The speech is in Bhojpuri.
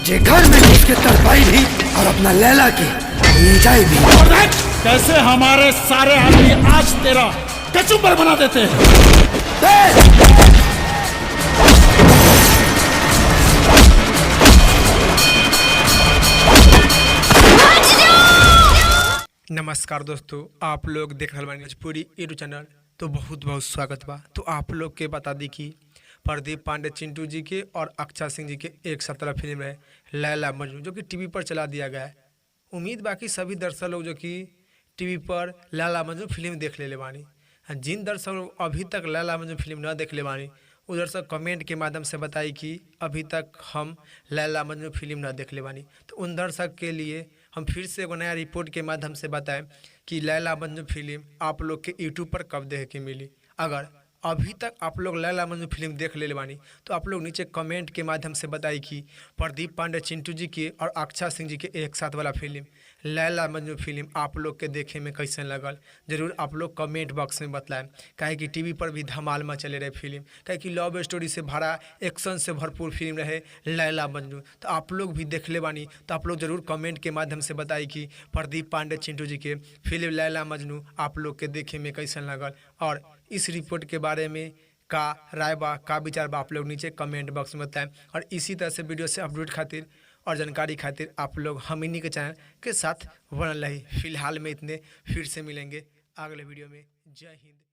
जे घर में घुस के तरपाई भी और अपना लैला के ले जाए भी। कैसे हमारे सारे आदमी आज तेरा कचुम्बर बना देते हैं। नमस्कार दोस्तों, आप लोग देख रहे बानी भोजपुरी यूट्यूब चैनल। तो बहुत बहुत स्वागत बा। तो आप लोग के बता दी कि प्रदीप पांडे चिंटू जी के और अक्षय सिंह जी के एक साथ वाला फिल्म है लैला मजनू, जो कि टीवी पर चला दिया गया है। उम्मीद बाकी सभी दर्शक लोग जो कि टीवी पर लैला मजनू फिल्म देख ले बानी। जिन दर्शक लोग अभी तक लैला मजनू फिल्म न देख ले बानी वो दर्शक कमेंट के माध्यम से बताई कि अभी तक हम लैला मजनू फिल्म न देख ले बानी। तो उन दर्शक के लिए हम फिर से एक नया रिपोर्ट के माध्यम से बताएं कि लैला मजनू फिल्म आप लोग के यूट्यूब पर कब देखे के मिली। अगर अभी तक आप लोग लैला मजनू फिल्म देख ले बानी तो आप लोग नीचे कमेंट के माध्यम से बताई कि प्रदीप पांडे चिंटू जी के और अक्षय सिंह जी के एक साथ वाला फिल्म लैला मजनू फिल्म आप लोग के देखे में कैसे लगल, जरूर आप लोग कमेंट बॉक्स में बताएं। काहे कि टीवी पर भी धमाल में चले रहे फिल्म, काहे कि लव स्टोरी से भरा एक्शन से भरपूर फिल्म रहे लैला मजनू। तो आप लोग भी देख ले बानी तो आप लोग जरूर कमेंट के माध्यम से बताई कि प्रदीप पांडे चिंटू जी के फिल्म लैला मजनू आप लोग के देखे में कैसे लगल, और इस रिपोर्ट के बारे में का राय बा, का विचार बा, आप लोग नीचे कमेंट बॉक्स में बताएं। और इसी तरह से वीडियो से अपडेट खातिर और जानकारी खातिर आप लोग हम इन्हीं के चैनल के साथ बनल रही। फिलहाल में इतने, फिर से मिलेंगे अगले वीडियो में। जय हिंद।